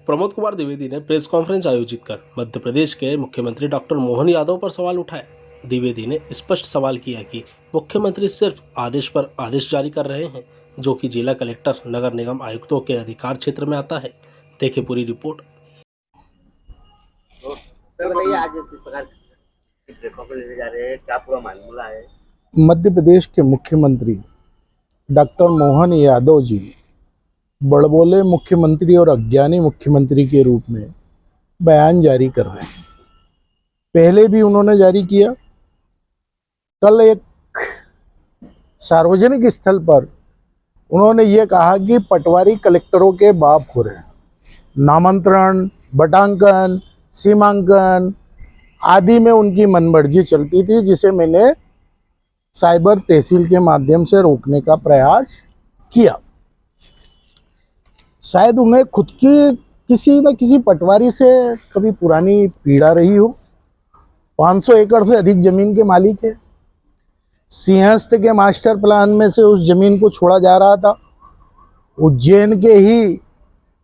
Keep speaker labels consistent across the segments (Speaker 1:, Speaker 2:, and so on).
Speaker 1: प्रमोद कुमार द्विवेदी ने press conference आयोजित कर मध्य प्रदेश के मुख्यमंत्री डॉक्टर मोहन यादव पर सवाल उठाए। द्विवेदी ने स्पष्ट सवाल किया कि मुख्यमंत्री सिर्फ आदेश पर आदेश जारी कर रहे हैं, जो कि जिला कलेक्टर, नगर निगम आयुक्तों के अधिकार क्षेत्र में आता है। देखें पूरी रिपोर्ट।
Speaker 2: आज किस प्रकार देखो को ले जा रहे हैं, क्या पूरा मामला है?
Speaker 3: मध्य प्रदेश के मुख्यमंत्री डॉक्टर मोहन यादव जी बड़बोले मुख्यमंत्री और अज्ञानी मुख्यमंत्री के रूप में बयान जारी कर रहे हैं। पहले भी उन्होंने जारी किया। कल एक सार्वजनिक स्थल पर उन्होंने ये कहा कि पटवारी कलेक्टरों के बाप हो रहे हैं। नामांतरण, बटांकन, सीमांकन आदि में उनकी मनमर्जी चलती थी, जिसे मैंने साइबर तहसील के माध्यम से रोकने का प्रयास किया। शायद उन्हें खुद की किसी न किसी पटवारी से कभी पुरानी पीड़ा रही हो। 500 एकड़ से अधिक जमीन के मालिक है। सिंहस्थ के मास्टर प्लान में से उस जमीन को छोड़ा जा रहा था। उज्जैन के ही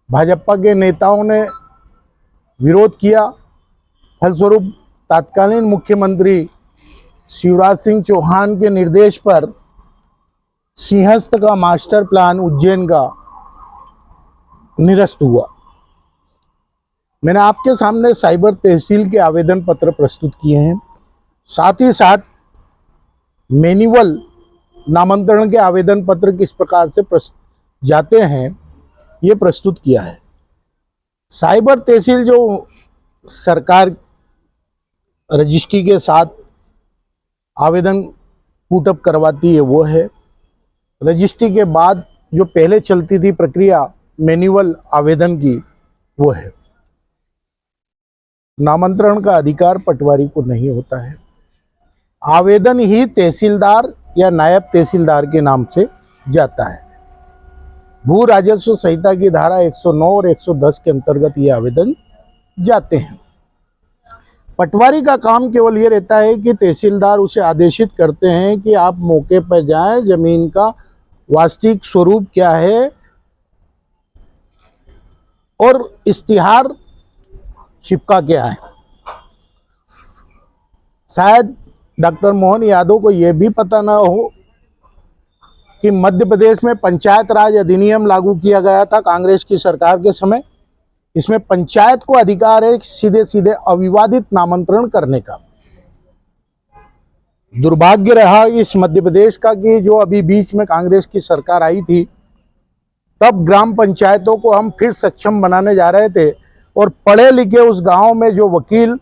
Speaker 3: भाजपा के नेताओं ने विरोध किया। फलस्वरूप तत्कालीन मुख्यमंत्री शिवराज सिंह चौहान के निर्देश पर सिंहस्थ का मास्टर प्लान उज्जैन का निरस्त हुआ। मैंने आपके सामने साइबर तहसील के आवेदन पत्र प्रस्तुत किए हैं। साथ ही साथ मैनुअल नामांतरण के आवेदन पत्र किस प्रकार से जाते हैं, ये प्रस्तुत किया है। साइबर तहसील जो सरकार रजिस्ट्री के साथ आवेदन पुटअप करवाती है वो है। रजिस्ट्री के बाद जो पहले चलती थी प्रक्रिया मैनुअल आवेदन की, वो है। नामांतरण का अधिकार पटवारी को नहीं होता है। आवेदन ही तहसीलदार या नायब तहसीलदार के नाम से जाता है। भू राजस्व संहिता की धारा 109 और 110 के अंतर्गत ये आवेदन जाते हैं। पटवारी का काम केवल ये रहता है कि तहसीलदार उसे आदेशित करते हैं कि आप मौके पर जाएं, जमीन का वास्तविक स्वरूप क्या है और इश्तिहार चिपका क्या है। शायद डॉक्टर मोहन यादव को यह भी पता ना हो कि मध्य प्रदेश में पंचायत राज अधिनियम लागू किया गया था कांग्रेस की सरकार के समय। इसमें पंचायत को अधिकार है सीधे सीधे अविवादित नामांतरण करने का। दुर्भाग्य रहा इस मध्य प्रदेश का कि जो अभी बीच में कांग्रेस की सरकार आई थी, तब ग्राम पंचायतों को हम फिर सक्षम बनाने जा रहे थे और पढ़े लिखे उस गांव में जो वकील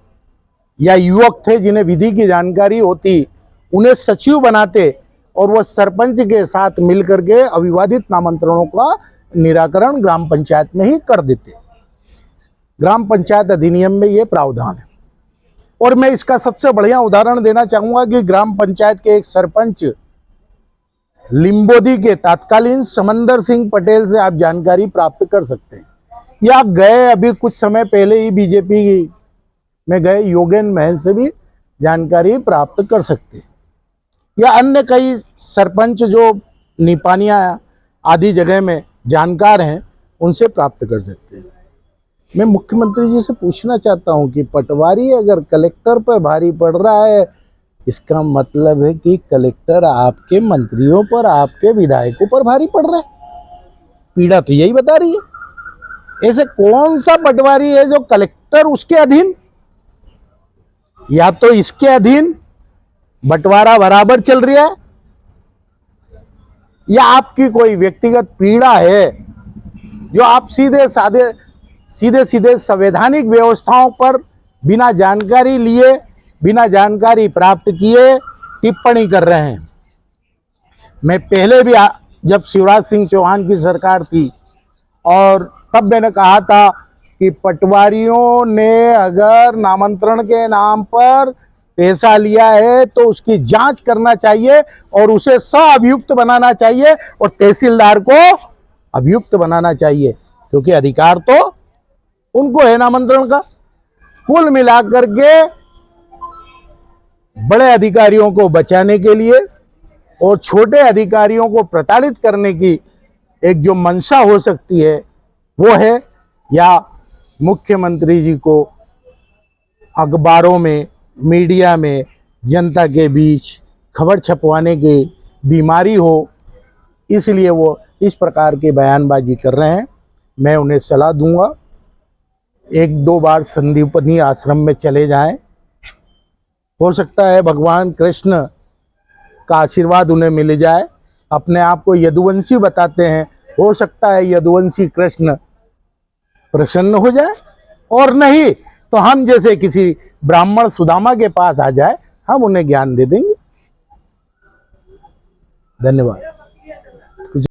Speaker 3: या युवक थे जिन्हें विधि की जानकारी होती, उन्हें सचिव बनाते और वह सरपंच के साथ मिलकर के अविवादित नामांतरणों का निराकरण ग्राम पंचायत में ही कर देते। ग्राम पंचायत अधिनियम में ये प्रावधान है। और मैं इसका सबसे बढ़िया उदाहरण देना चाहूंगा कि ग्राम पंचायत के एक सरपंच लिंबोदी के तत्कालीन समंदर सिंह पटेल से आप जानकारी प्राप्त कर सकते हैं, या गए अभी कुछ समय पहले ही बीजेपी में गए योगेन महल से भी जानकारी प्राप्त कर सकते हैं, या अन्य कई सरपंच जो निपानिया आदि जगह में जानकार हैं उनसे प्राप्त कर सकते हैं। मैं मुख्यमंत्री जी से पूछना चाहता हूं कि पटवारी अगर कलेक्टर पर भारी पड़ रहा है, इसका मतलब है कि कलेक्टर आपके मंत्रियों पर, आपके विधायकों पर भारी पड़ रहा है। पीड़ा तो यही बता रही है। ऐसे कौन सा पटवारी है जो कलेक्टर उसके अधीन, या तो इसके अधीन बंटवारा बराबर चल रहा है, या आपकी कोई व्यक्तिगत पीड़ा है जो आप सीधे सीधे संवैधानिक व्यवस्थाओं पर बिना जानकारी लिए, बिना जानकारी प्राप्त किए टिप्पणी कर रहे हैं। मैं पहले भी जब शिवराज सिंह चौहान की सरकार थी और तब मैंने कहा था कि पटवारियों ने अगर नामांतरण के नाम पर पैसा लिया है तो उसकी जांच करना चाहिए और उसे अभियुक्त बनाना चाहिए और तहसीलदार को अभियुक्त बनाना चाहिए, क्योंकि अधिकार तो उनको है नामांतरण का। कुल मिलाकर के बड़े अधिकारियों को बचाने के लिए और छोटे अधिकारियों को प्रताड़ित करने की एक जो मंशा हो सकती है वो है, या मुख्यमंत्री जी को अखबारों में, मीडिया में, जनता के बीच खबर छपवाने की बीमारी हो, इसलिए वो इस प्रकार की बयानबाजी कर रहे हैं। मैं उन्हें सलाह दूंगा, 1-2 बार संदीपनी आश्रम में चले जाएं। हो सकता है भगवान कृष्ण का आशीर्वाद उन्हें मिल जाए। अपने आप को यदुवंशी बताते हैं, हो सकता है यदुवंशी कृष्ण प्रसन्न हो जाए, और नहीं तो हम जैसे किसी ब्राह्मण सुदामा के पास आ जाए, हम उन्हें ज्ञान दे देंगे। धन्यवाद।